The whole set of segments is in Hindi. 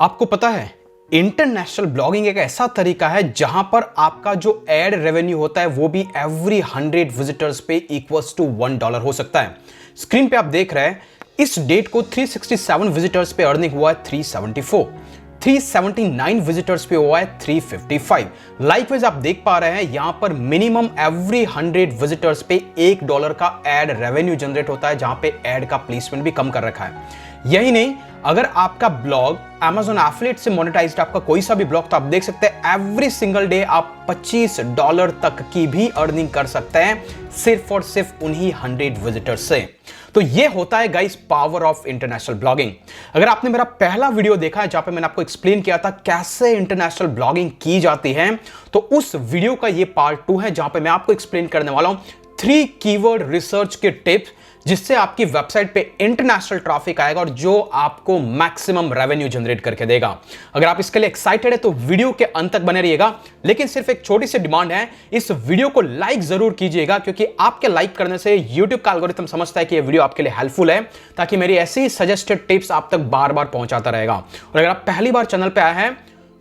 आपको पता है इंटरनेशनल ब्लॉगिंग एक ऐसा तरीका है जहां पर आपका जो एड रेवेन्यू होता है वो भी एवरी 100 विजिटर्स पे इक्वल्स टू $1 हो सकता है। स्क्रीन पे आप देख रहे हैं इस डेट को 367 विजिटर्स पे अर्निंग हुआ है 374, 379 विजिटर्स पे हुआ है 355। लाइकवाइज आप देख पा रहे हैं यहां पर मिनिमम एवरी 100 विजिटर्स पे $1 का एड रेवेन्यू जनरेट होता है, जहां पे एड का प्लेसमेंट भी कम कर रखा है। यही नहीं, अगर आपका ब्लॉग Amazon एफिलिएट से मोनेटाइज्ड आपका कोई सा भी ब्लॉग, तो आप देख सकते हैं एवरी सिंगल डे आप $25 तक की भी अर्निंग कर सकते हैं सिर्फ और सिर्फ उन्हीं 100 विजिटर्स से। तो ये होता है guys power of international blogging. अगर आपने मेरा पहला वीडियो देखा है जहां पे मैंने आपको एक्सप्लेन किया था कैसे इंटरनेशनल ब्लॉगिंग की जाती है, तो उस वीडियो का ये पार्ट 2 है जहां पे मैं आपको एक्सप्लेन करने वाला हूं 3 कीवर्ड रिसर्च के टिप्स जिससे आपकी वेबसाइट पे इंटरनेशनल ट्रैफिक आएगा और जो आपको मैक्सिमम रेवेन्यू जनरेट करके देगा। अगर आप इसके लिए एक्साइटेड है तो वीडियो के अंत तक बने रहिएगा, लेकिन सिर्फ एक छोटी सी डिमांड है, इस वीडियो को लाइक जरूर कीजिएगा क्योंकि आपके लाइक करने से यूट्यूब का एल्गोरिथम समझता है कि ये वीडियो आपके लिए हेल्पफुल है, ताकि मेरी ऐसी सजेस्टेड टिप्स आप तक बार बार पहुंचाता रहेगा। और अगर आप पहली बार चैनल पे आए हैं,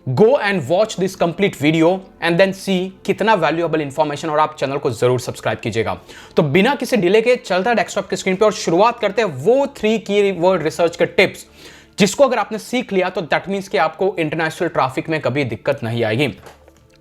go and watch this complete video and then see कितना वैल्यूएबल इंफॉर्मेशन, और आप चैनल को जरूर सब्सक्राइब कीजिएगा। तो बिना किसी डिले के चलता है डेस्कटॉप की स्क्रीन पे और शुरुआत करते हैं वो 3 कीवर्ड रिसर्च के टिप्स जिसको अगर आपने सीख लिया तो दैट मींस कि आपको इंटरनेशनल ट्रैफिक में कभी दिक्कत नहीं आएगी।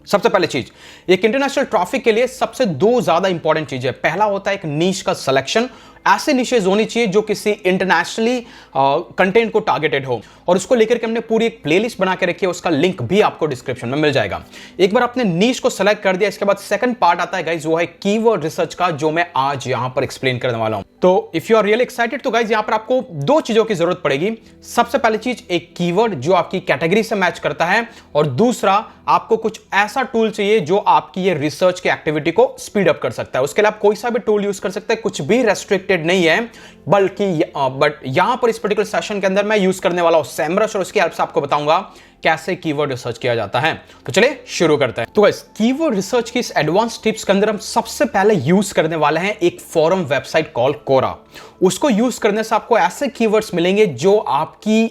सबसे पहले चीज, एक इंटरनेशनल ट्रैफिक के लिए सबसे 2 ज्यादा इंपॉर्टेंट चीज है। पहला होता है एक नीश का सिलेक्शन। ऐसे निशेज होनी चाहिए जो किसी इंटरनेशनली कंटेंट को टारगेटेड हो, और उसको लेकर के हमने पूरी एक प्लेलिस्ट बना के रखी है, उसका लिंक भी आपको डिस्क्रिप्शन में मिल जाएगा। एक बार आपने नीश को सेलेक्ट कर दिया, इसके बाद सेकंड पार्ट आता है गाइस, वो है कीवर्ड रिसर्च का, जो मैं आज यहां पर एक्सप्लेन करने वाला हूं। तो if you are really excited तो गाइस यहां पर आपको 2 चीजों की जरूरत पड़ेगी। सबसे पहली चीज एक कीवर्ड जो आपकी कैटेगरी से मैच करता है, और दूसरा आपको कुछ ऐसा टूल चाहिए जो आपकी ये रिसर्च की एक्टिविटी को स्पीड अप कर सकता है। उसके लिए आप कोई सा भी टूल यूज कर सकते हैं, कुछ भी रेस्ट्रिक्टेड नहीं है, बल्कि बट यहां पर इस पर्टिकुलर सेशन के अंदर मैं यूज करने वाला हूं SEMrush, और उसकी हेल्प से आपको बताऊंगा कैसे कीवर्ड रिसर्च किया जाता है। तो चलिए शुरू करते हैं। तो गाइस कीवर्ड रिसर्च की इस एडवांस टिप्स के अंदर हम सबसे पहले यूज करने वाले हैं एक फॉरम वेबसाइट कॉल कोरा। उसको यूज करने से आपको ऐसे कीवर्ड्स मिलेंगे जो आपकी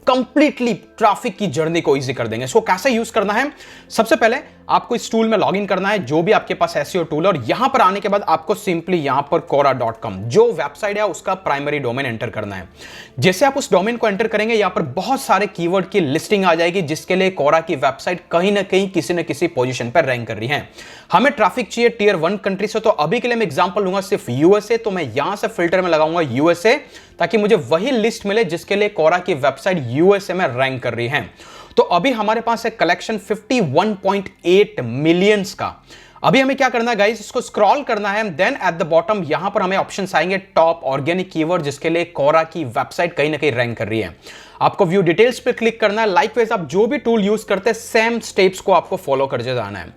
कंप्लीटली ट्रैफिक की जर्नी को इजी कर देंगे। इसको कैसे यूज करना है, सबसे पहले आपको इस टूल में लॉगिन करना है, जो भी आपके पास एसईओ टूल है, और यहां पर आने के बाद आपको सिंपली यहां पर quora.com जो वेबसाइट है उसका प्राइमरी डोमेन एंटर करना है। जैसे आप उस डोमेन को एंटर करेंगे, यहां पर बहुत सारे कीवर्ड की लिस्टिंग आ जाएगी जिसके लिए कोरा की वेबसाइट कहीं ना कहीं किसी न किसी पोजीशन पर रैंक कर रही है। हमें ट्रैफिक चाहिए टियर 1 कंट्री से, तो अभी के लिए मैं एग्जांपल लूंगा सिर्फ यूएसए, तो मैं यहां से फिल्टर में लगाऊंगा यूएसए, ताकि मुझे वही लिस्ट मिले जिसके लिए कोरा की वेबसाइट यूएसए में रैंक कर रही है। तो अभी हमारे पास है कलेक्शन 51.8 मिलियंस का। अभी हमें क्या करना है गाइस, इसको स्क्रॉल करना है, देन एट द बॉटम यहां पर हमें ऑप्शंस आएंगे टॉप ऑर्गेनिक कीवर्ड जिसके लिए कोरा की वेबसाइट कहीं ना कहीं रैंक कर रही है। आपको व्यू डिटेल्स पे क्लिक करना है। लाइकवाइज आप जो भी टूल यूज करते हैं सेम स्टेप्स को आपको फॉलो करते जाना है।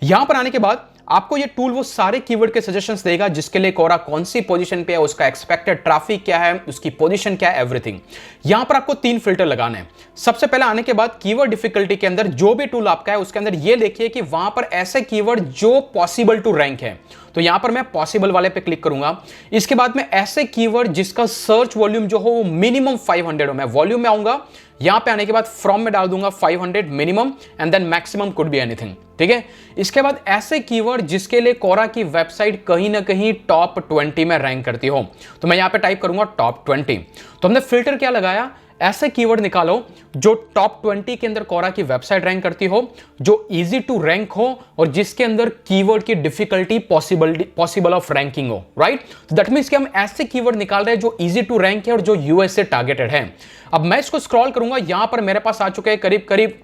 यहां पर आने के बाद आपको ये टूल वो सारे कीवर्ड के सजेशंस देगा जिसके लिए कोरा कौन सी पोजीशन पे है, उसका एक्सपेक्टेड ट्रैफिक क्या है, उसकी पोजीशन क्या है, एवरीथिंग। यहां पर आपको 3 फिल्टर लगाने हैं। सबसे पहले आने के बाद कीवर्ड डिफिकल्टी के अंदर जो भी टूल आपका है उसके अंदर ये देखिए कि वहां पर ऐसे कीवर्ड जो पॉसिबल टू रैंक है, तो यहां पर मैं पॉसिबल वाले पे क्लिक करूंगा। इसके बाद में ऐसे कीवर्ड जिसका सर्च वॉल्यूम जो हो मिनिमम 500 हो, मैं वॉल्यूम में आऊंगा। यहां पे आने के बाद फ्रॉम में डाल दूंगा 500 minimum and then maximum could be anything, ठीक है। इसके बाद ऐसे कीवर्ड जिसके लिए कोरा की वेबसाइट कहीं ना कहीं टॉप 20 में रैंक करती हो, तो मैं यहां पे टाइप करूंगा टॉप 20। तो हमने फिल्टर क्या लगाया, ऐसे कीवर्ड निकालो जो टॉप 20 के अंदर कोरा की वेबसाइट रैंक करती हो, जो इजी टू रैंक हो, और जिसके अंदर कीवर्ड की डिफिकल्टी पॉसिबल ऑफ रैंकिंग हो, राइट। तो दैट मींस कि हम ऐसे कीवर्ड निकाल रहे हैं जो इजी टू रैंक है और जो यूएसए टारगेटेड है। अब मैं इसको स्क्रॉल करूंगा, यहां पर मेरे पास आ चुके हैं करीब करीब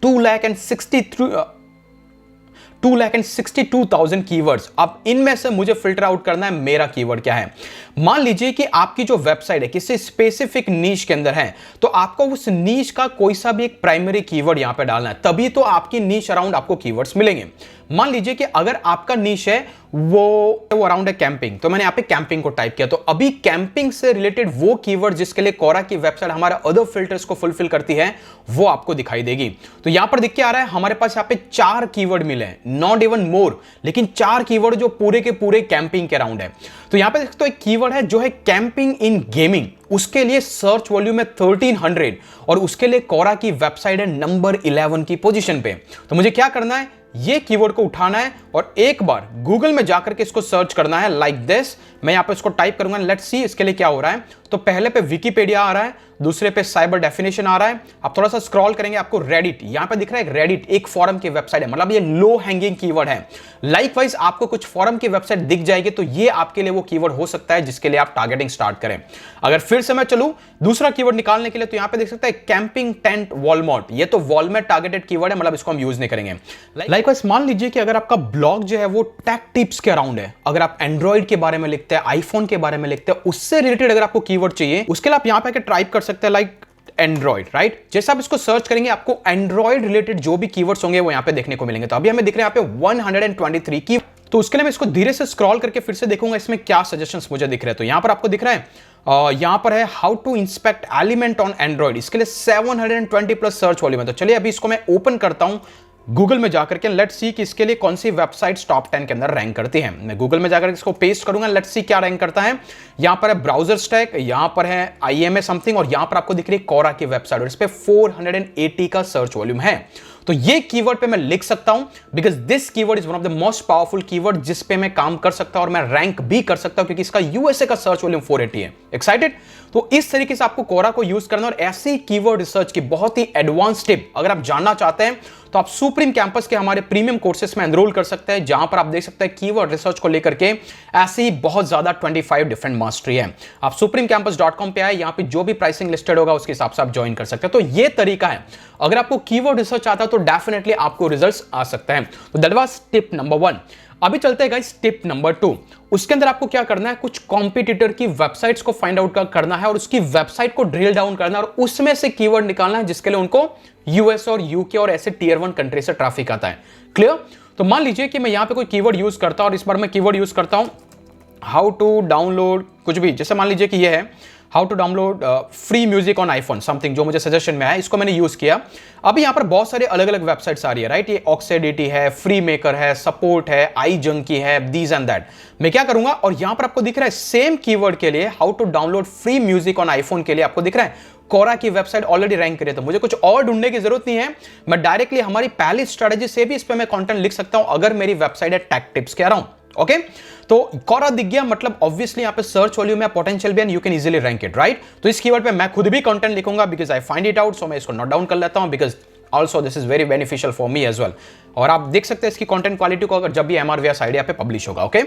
2,62,000 कीवर्ड्स। अब इनमें से मुझे फिल्टर आउट करना है मेरा कीवर्ड क्या है। मान लीजिए कि आपकी जो वेबसाइट है किसी स्पेसिफिक नीश के अंदर है, तो आपको उस नीश का कोई सा भी एक प्राइमरी कीवर्ड यहां पे डालना है, तभी तो आपकी नीश अराउंड आपको कीवर्ड्स मिलेंगे। मान लीजिए कि अगर आपका नीश है वो अराउंड है कैंपिंग, तो मैंने यहाँ पे कैंपिंग को टाइप किया। तो अभी कैंपिंग से रिलेटेड वो कीवर्ड जिसके लिए कोरा की वेबसाइट हमारा अदर फिल्टर्स को फुलफिल करती है वो आपको दिखाई देगी। तो यहां पर दिख के आ रहा है हमारे पास यहाँ पे 4 कीवर्ड मिले हैं, नॉट इवन मोर, लेकिन 4 कीवर्ड जो पूरे के पूरे कैंपिंग के अराउंड है। तो यहां पे देखो एक कीवर्ड है जो है कैंपिंग इन गेमिंग, उसके लिए सर्च वॉल्यूम है 1300 और उसके लिए कोरा की वेबसाइट है नंबर 11 की पोजीशन पे। तो मुझे क्या करना है, ये कीवर्ड को उठाना है और एक बार गूगल में जाकर के इसको सर्च करना है लाइक दिस। मैं यहां पे इसको टाइप करूंगा, लेट्स सी इसके लिए क्या हो रहा है। तो पहले पे विकिपीडिया आ रहा है, दूसरे पे साइबर डेफिनेशन आ रहा है। आप थोड़ा सा स्क्रॉल करेंगे आपको रेडिट, यहां पे दिख रहा है रेडिट, एक फॉरम की वेबसाइट है, मतलब ये लो हैंगिंग कीवर्ड है। लाइकवाइज आपको कुछ फॉरम की वेबसाइट दिख जाएगी तो ये आपके लिए वो कीवर्ड हो सकता है जिसके लिए आप टारगेटिंग स्टार्ट करें। अगर फिर से मैं चलूं दूसरा कीवर्ड निकालने के लिए, तो यहां पे देख सकते हैं कैंपिंग टेंट वॉलमार्ट, ये तो वॉलमार्ट टारगेटेड कीवर्ड है, मतलब इसको हम यूज नहीं करेंगे। लाइकवाइज मान लीजिए कि अगर आपका ब्लॉग जो है वो टेक टिप्स के अराउंड है, अगर आप एंड्रॉइड के बारे में लिखते हैं, आईफोन के बारे में लिखते हैं, उससे रिलेटेड अगर आपको कीवर्ड चाहिए, उसके लिए आप यहां पे टाइप कर सकते हैं लाइक एंड्रॉइड, राइट। जैसे आप इसको सर्च करेंगे आपको एंड्रॉइड रिलेटेड जो भी कीवर्ड्स होंगे वो यहां पे देखने को मिलेंगे। तो अभी हमें दिख रहे हैं यहां पे 123 की। तो उसके लिए मैं इसको धीरे से स्क्रॉल करके फिर से देखूंगा इसमें क्या सजेशंस मुझे दिख रहे हैं। तो यहां पर आपको दिख रहा है यहां पर है how to inspect element on Android, इसके लिए 720 प्लस सर्च वॉल्यूम है। तो चलिए अभी इसको मैं ओपन करता हूं गूगल में जाकर के, लेट्स सी कि इसके लिए कौन सी वेबसाइट्स टॉप 10 के अंदर रैंक करती है। मैं गूगल में जाकर इसको पेस्ट करूंगा, लेट्स सी क्या रैंक करता है। यहां पर है ब्राउजर स्टैक, यहां पर है IMA समथिंग, और यहां पर आपको दिख रही है कोरा की वेबसाइट और इस पे 480 का सर्च वॉल्यूम है। तो ये कीवर्ड पे मैं लिख सकता हूं because this keyword is one of the most powerful keyword जिस पे मैं काम कर सकता हूं और मैं रैंक भी कर सकता हूं क्योंकि इसका यूएसए का सर्च वॉल्यूम 480 है। एक्साइटेड? तो इस तरीके से आपको कोरा को यूज करना और ऐसी कीवर्ड रिसर्च की बहुत ही एडवांस टिप अगर आप जानना चाहते हैं तो आप सुप्रीम कैंपस के हमारे प्रीमियम कोर्सेस में एनरोल कर सकते हैं, जहां पर आप देख सकते हैं कीवर्ड रिसर्च को लेकर के ऐसी ही बहुत ज्यादा 25 डिफरेंट मास्टरी है। आप supremcampus.com पे आए, यहां पे जो भी प्राइसिंग लिस्टेड होगा उसके हिसाब से आप ज्वाइन कर सकते हैं। तो ये तरीका है, अगर आपको कीवर्ड रिसर्च आता है तो डेफिनेटली आपको रिजल्ट्स आ सकते हैं। तो दैट वाज टिप नंबर 1। अभी चलते हैं गाइस टिप नंबर 2। उसके अंदर आपको क्या करना है, कुछ कॉम्पिटिटर की वेबसाइट्स को फाइंड आउट करना है और उसकी वेबसाइट को ड्रिल डाउन करना है और उसमें से कीवर्ड निकालना है जिसके लिए उनको यूएस और यूके और ऐसे टियर 1 कंट्री से ट्रैफिक आता है। क्लियर? तो मान लीजिए कि मैं यहां पे कोई कीवर्ड यूज करता हूं और इस बार मैं कीवर्ड यूज करता हूं हाउ टू डाउनलोड कुछ भी, जैसे मान लीजिए कि ये है how to download free music on iPhone something, जो मुझे सजेशन में आया, इसको मैंने यूज किया। अभी यहां पर बहुत सारे अलग अलग वेबसाइट्स आ रही है, राइट। ये ऑक्सीडिटी है, फ्री मेकर है, सपोर्ट है, आई जंकी है, दीज एंड दैट। मैं क्या करूंगा, और यहां पर आपको दिख रहा है सेम कीवर्ड के लिए how to download free music on iPhone के लिए आपको दिख रहा है कोरा की वेबसाइट ऑलरेडी रैंक करी है। तो मुझे कुछ और ढूंढने की जरूरत नहीं है, मैं डायरेक्टली हमारी पहली स्ट्रेटेजी से भी इस पे मैं कंटेंट लिख सकता हूं अगर मेरी वेबसाइट है टेक टिप्स के अराउंड। ओके, तो कोरा दिख गया, मतलब ऑब्वियसली यहां पे सर्च वॉल्यूम है, पोटेंशियल भी, and you can easily rank it, right. तो इस कीवर्ड पे मैं खुद भी कंटेंट लिखूंगा because I find it out, so मैं इसको नोट डाउन कर लेता हूं because also this is very beneficial for me as well. और आप देख सकते हैं इसकी कंटेंट क्वालिटी को अगर जब भी MRVS आइडिया पे पब्लिश होगा। ओके,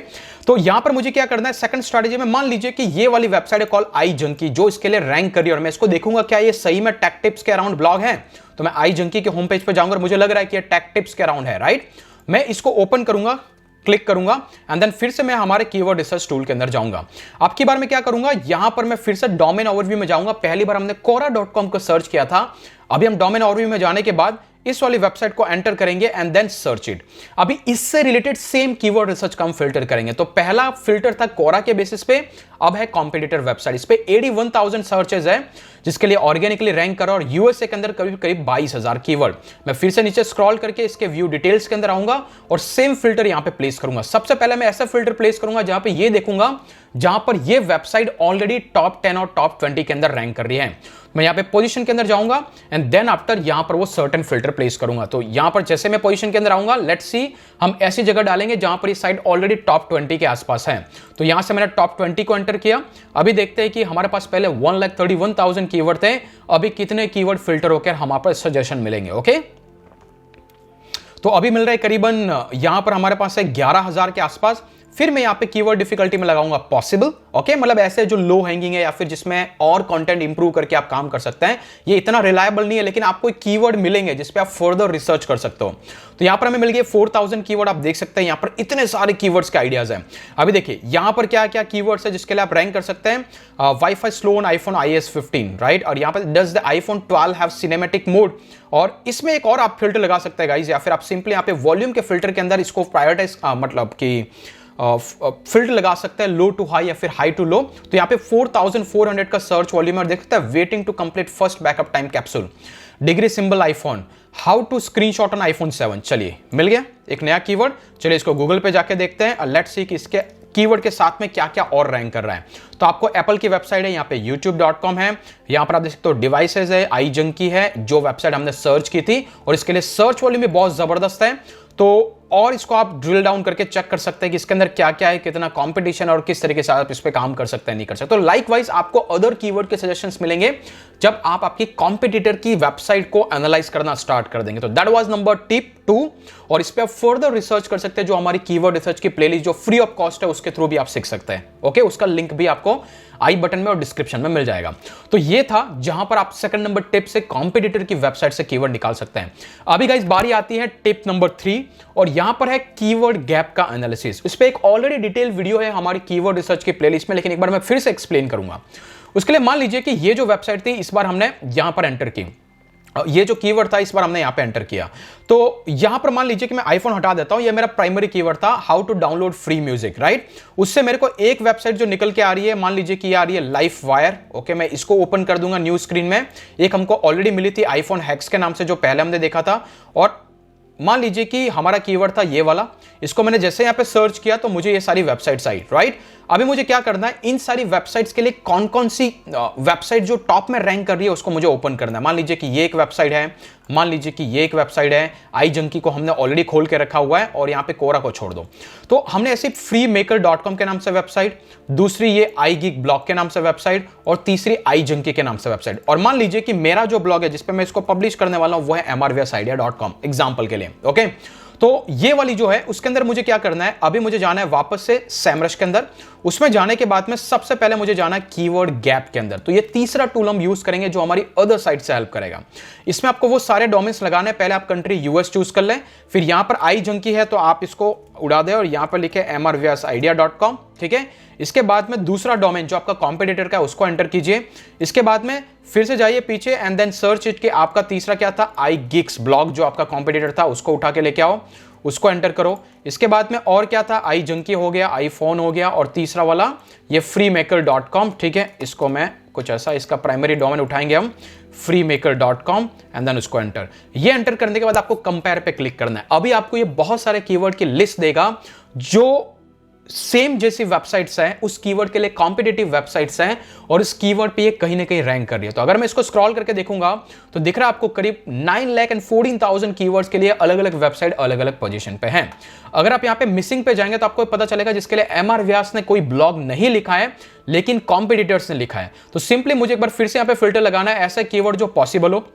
तो यहां पर मुझे क्या करना है, सेकंड स्ट्रेटेजी में मान लीजिए कि ये वाली वेबसाइट है कॉल आई जंकी जो इसके लिए रैंक कर रही है और मैं इसको देखूंगा क्या ये सही में टेक टिप्स के अराउंड ब्लॉग है। तो मैं आई जंकी के होम पेज पे जाऊंगा और मुझे लग रहा है कि ये टेक टिप्स के अराउंड है, राइट। मैं इसको ओपन करूंगा, क्लिक करूंगा एंड देन फिर से मैं हमारे कीवर्ड रिसर्च टूल के अंदर जाऊंगा। अब की बार मैं क्या करूंगा, यहां पर मैं फिर से डोमेन ओवरव्यू में जाऊंगा। पहली बार हमने quora.com को सर्च किया था, अभी हम डोमेन ओवरव्यू में जाने के बाद इस वाली वेबसाइट को एंटर करेंगे एंड देन सर्च इट। अभी इससे रिलेटेड सेम कीवर्ड रिसर्च का हम फिल्टर करेंगे। तो पहला फिल्टर था कोरा के बेसिस पे, अब है कॉम्पिटिटर वेबसाइट। इस पे 81,000 सर्चेज है जिसके लिए ऑर्गेनिकली रैंक करा और यूएसए के अंदर करीब करीब 22,000 कीवर्ड। मैं फिर से नीचे स्क्रॉल करके इसके व्यू डिटेल्स के अंदर आऊंगा और सेम फिल्टर यहां पे प्लेस करूंगा। सबसे पहले मैं ऐसा फिल्टर प्लेस करूंगा जहां पे ये देखूंगा जहां पर ये वेबसाइट ऑलरेडी टॉप 10 और टॉप 20 के अंदर रैंक कर रही है। मैं यहां पे पोजीशन के अंदर जाऊंगा एंड देन आफ्टर यहां पर वो सर्टेन फिल्टर प्लेस करूंगा। तो यहां पर जैसे मैं पोजीशन के अंदर आऊंगा, लेट्स सी हम ऐसी जगह डालेंगे जहां पर ये साइट ऑलरेडी टॉप 20 के आसपास है। तो यहां से मैंने टॉप 20 को एंटर किया। अभी देखते हैं कि हमारे पास पहले 1,31,000 कीवर्ड थे, अभी कितने कीवर्ड फिल्टर होकर हमारे पास सजेशन मिलेंगे। ओके, तो अभी मिल रहा है करीबन यहां पर हमारे पास है 11,000 के आसपास। फिर मैं यहां पे कीवर्ड डिफिकल्टी में लगाऊंगा पॉसिबल। ओके, मतलब ऐसे जो लो हैंगिंग है या फिर जिसमें और कंटेंट इंप्रूव करके आप काम कर सकते हैं। ये इतना रिलायबल नहीं है लेकिन आपको एक कीवर्ड मिलेंगे जिस पे आप फर्दर रिसर्च कर सकते हो। तो यहां पर हमें मिल गए 4,000 कीवर्ड। आप देख सकते हैं यहां पर इतने सारे कीवर्ड्स के आइडियाज हैं। अभी देखिए यहां पर क्या क्या कीवर्ड्स है जिसके लिए आप रैंक कर सकते हैं। Wifi slow on iPhone IS 15, right. और यहां पर does the iPhone 12 have cinematic mode, और इसमें एक और आप फिल्टर लगा सकते हैं गाइस, या फिर आप सिंपली यहां पे वॉल्यूम के फिल्टर के अंदर इसको प्रायोरिटाइज मतलब कि फिल्टर लगा सकते हैं, लो टू हाई या फिर हाई टू लो। तो यहाँ पे 4400 का सर्च वॉल्यूम और देख सकते हैं waiting to complete first backup time capsule, degree symbol iPhone, how to screenshot on iPhone 7। चलिए मिल गया एक नया कीवर्ड। चलिए इसको गूगल पे जाके देखते हैं और लेट्स सी कि इसके कीवर्ड के साथ में क्या क्या और रैंक कर रहा है। तो आपको एप्पल की वेबसाइट है, यहाँ पे youtube.com है, यहाँ पर आप देख सकते हो डिवाइसेस है, iJunkie है, जो वेबसाइट हमने सर्च की थी और इसके लिए सर्च वॉल्यूम भी बहुत जबरदस्त है। तो और इसको आप ड्रिल डाउन करके चेक कर सकते हैं कि इसके अंदर क्या क्या है, कितना कंपटीशन और किस तरीके से आप इस पे काम कर सकते हैं, नहीं कर सकते। तो लाइकवाइज आपको अदर कीवर्ड के सजेशंस मिलेंगे जब आप आपकी कॉम्पिटिटर की वेबसाइट को एनालाइज करना स्टार्ट कर देंगे। तो दैट वाज नंबर टिप 2 और इस पे आप फर्दर रिसर्च कर सकते हैं, जो हमारी कीवर्ड रिसर्च की प्लेलिस्ट जो फ्री ऑफ कॉस्ट है उसके थ्रू भी आप सीख सकते हैं। ओके, उसका लिंक भी आपको आई बटन में और डिस्क्रिप्शन में मिल जाएगा। तो ये था जहां पर आप सेकंड नंबर टिप से कॉम्पिटिटर की वेबसाइट से कीवर्ड निकाल सकते हैं। अभी गाइस बारी आती है टिप नंबर 3 और यहां पर है कीवर्ड गैप का एनालिसिस। इस पे एक ऑलरेडी डिटेल वीडियो है हमारी कीवर्ड रिसर्च की प्लेलिस्ट में, लेकिन एक बार मैं फिर से एक्सप्लेन करूंगा। उसके लिए मान लीजिए कि ये जो वेबसाइट थी इस बार हमने यहां पर एंटर की, ये जो कीवर्ड था इस बार हमने यहां पे एंटर किया। तो यहां पर मान लीजिए कि मैं आईफोन हटा देता हूं, ये मेरा प्राइमरी कीवर्ड था, how to download free music, right. उससे मेरे को एक वेबसाइट जो निकल के आ रही है, मान लीजिए कि ये आ रही है लाइफ वायर। ओके, मैं इसको ओपन कर दूंगा न्यू स्क्रीन में। एक हमको ऑलरेडी मिली थी आईफोन हैक्स के नाम से, जो पहले हमने देखा था। और मान लीजिए कि हमारा कीवर्ड था ये वाला, इसको मैंने जैसे यहां पे सर्च किया तो मुझे ये सारी वेबसाइट्स आई, राइट। अभी मुझे क्या करना है, इन सारी वेबसाइट्स के लिए कौन कौन सी वेबसाइट जो टॉप में रैंक कर रही है उसको मुझे ओपन करना है। मान लीजिए कि ये एक वेबसाइट है, मान लीजिए कि ये एक वेबसाइट है, iJunkie को हमने ऑलरेडी खोल के रखा हुआ है और यहाँ पे कोरा को छोड़ दो। तो हमने ऐसे freemaker.com के नाम से वेबसाइट, दूसरी ये iGeek ब्लॉग के नाम से वेबसाइट और तीसरी iJunkie के नाम से वेबसाइट। और मान लीजिए कि मेरा जो ब्लॉग है जिसपे मैं इसको पब्लिश करने वाला हूं वो है mrvsidea.com एग्जाम्पल के लिए। ओके, तो ये वाली जो है उसके अंदर मुझे क्या करना है, अभी मुझे जाना है वापस से सैमरश के अंदर। उसमें जाने के बाद में सबसे पहले मुझे जाना है कीवर्ड गैप के अंदर। तो ये तीसरा टूल हम यूज करेंगे जो हमारी अदर साइट से हेल्प करेगा। इसमें आपको वो सारे डोमेन्स लगाने हैं। पहले आप कंट्री यूएस चूज कर लें, फिर यहां पर iJunkie है तो आप इसको उड़ा दें और यहां पर लिखे mrvsidea.com, ठीक है। इसके बाद में दूसरा डोमेन जो आपका कॉम्पिटिटर का है उसको एंटर कीजिए। इसके बाद में फिर से जाइए पीछे एंड देन सर्च इट के आपका तीसरा क्या था, iGeeks ब्लॉग जो आपका कॉम्पिटिटर था उसको उठा के लेके आओ, उसको एंटर करो। इसके बाद में और क्या था, iJunkie हो गया, आईफोन हो गया और तीसरा वाला ये freemaker.com, ठीक है। इसको मैं कुछ ऐसा, इसका प्राइमरी डोमेन उठाएंगे हम freemaker.com एंड देन उसको एंटर। ये एंटर करने के बाद आपको कंपेयर पे क्लिक करना है। अभी आपको ये बहुत सारे कीवर्ड की लिस्ट देगा जो सेम जैसी वेबसाइट्स हैं, उस कीवर्ड के लिए कॉम्पिटिटिव वेबसाइट्स हैं और इस कीवर्ड पे ये कहीं ना कहीं रैंक कर रही है। तो अगर मैं इसको स्क्रॉल करके देखूंगा तो दिख रहा है आपको करीब 9,14,000 कीवर्ड्स के लिए अलग अलग वेबसाइट अलग अलग पोजीशन पे हैं। अगर आप यहाँ पे मिसिंग पे जाएंगे तो आपको पता चलेगा जिसके लिए एमआर व्यास ने कोई ब्लॉग नहीं लिखा है लेकिन कॉम्पिटिटर्स ने लिखा है। तो सिंपली मुझे एक बार फिर से यहाँ पे फिल्टर लगाना है, ऐसा कीवर्ड जो पॉसिबल हो,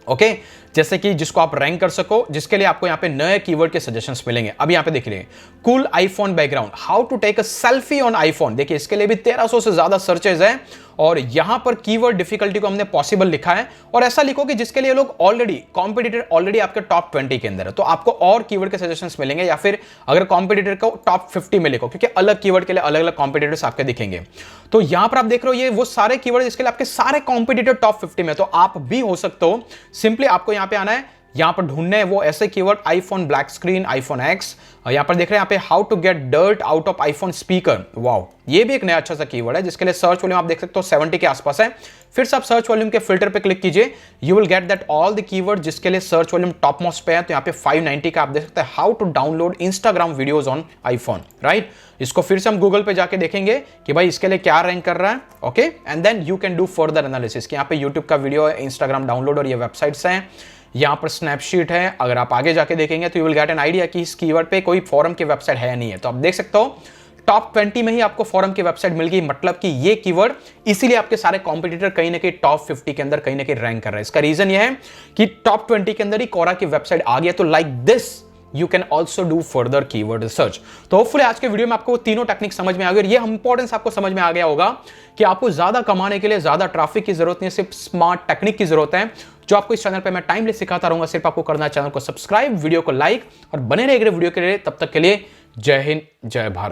ओके, जैसे कि जिसको आप रैंक कर सको, जिसके लिए आपको यहाँ पे नए कीवर्ड के सजेशंस मिलेंगे। अब यहाँ पे देख लीजिए, cool iPhone background, how to take a selfie on iPhone. देखिए इसके लिए भी 1300 से ज्यादा सर्चेज हैं और यहां पर कीवर्ड डिफिकल्टी को हमने पॉसिबल लिखा है और ऐसा लिखो कि जिसके लिए लोग ऑलरेडी कॉम्पिटिटर ऑलरेडी आपके टॉप 20 के अंदर है। तो आपको और कीवर्ड के सजेशंस मिलेंगे, या फिर अगर कॉम्पिटिटर को टॉप 50 में लिखो, क्योंकि अलग कीवर्ड के लिए अलग अलग कॉम्पिटिटर्स आपके दिखेंगे। तो यहां पर आप देख रहे हो ये वो सारे कीवर्ड जिसके लिए आपके सारे कॉम्पिटिटर टॉप 50 में, तो आप भी हो सकते हो। सिंपली आपको यहां पे आना है, यहां पर ढूंढने हैं वो ऐसे keyword, iPhone black screen, iPhone X, यहां पर देख रहे हैं यहाँ पे how to get dirt out of iPhone speaker. Wow, ये भी एक नया अच्छा सा कीवर्ड है जिसके लिए सर्च वॉल्यूम आप देख सकते हो 70 के आसपास है। फिर से आप सर्च वॉल्यूम के फिल्टर पे क्लिक कीजिए, you will get that all the keyword जिसके लिए सर्च वॉल्यूम टॉप मोस्ट पे है। तो यहाँ पे 590 का आप देख सकते हैं, how to download Instagram videos on iPhone, right. इसको फिर से हम गूगल पे जाके देखेंगे कि भाई इसके लिए क्या रैंक कर रहा है, okay, and then you can do further analysis. यहाँ पे यूट्यूब का वीडियो है, इंस्टाग्राम डाउनलोड और ये वेबसाइट्स हैं, यहां पर स्नैपशीट है। अगर आप आगे जाके देखेंगे तो you will get an idea कि इस कीवर्ड पे कोई फॉरम की वेबसाइट है या नहीं है। तो आप देख सकते हो टॉप 20 में ही आपको फॉरम की वेबसाइट मिल गई, मतलब कि ये कीवर्ड इसीलिए आपके सारे कॉम्पिटिटर कहीं ना कहीं टॉप 50 के अंदर कहीं ना कहीं रैंक कर रहे हैं। इसका रीजन ये है कि टॉप 20 के अंदर ही कोरा की वेबसाइट आ गया। तो like this you can also do further keyword research. तो होपफुली आज के वीडियो में आपको वो तीनों टेक्निक समझ में आ गई और ये इंपॉर्टेंस आपको समझ में आ गया होगा कि आपको ज्यादा कमाने के लिए ज्यादा ट्रैफिक की जरूरत नहीं है, सिर्फ स्मार्ट टेक्निक की जरूरत है, जो आपको इस चैनल पे मैं टाइमली सिखाता रहूंगा। सिर्फ आपको करना है चैनल को सब्सक्राइब, वीडियो को लाइक और बने रहे वीडियो के लिए। तब तक के लिए जय हिंद, जय भारत।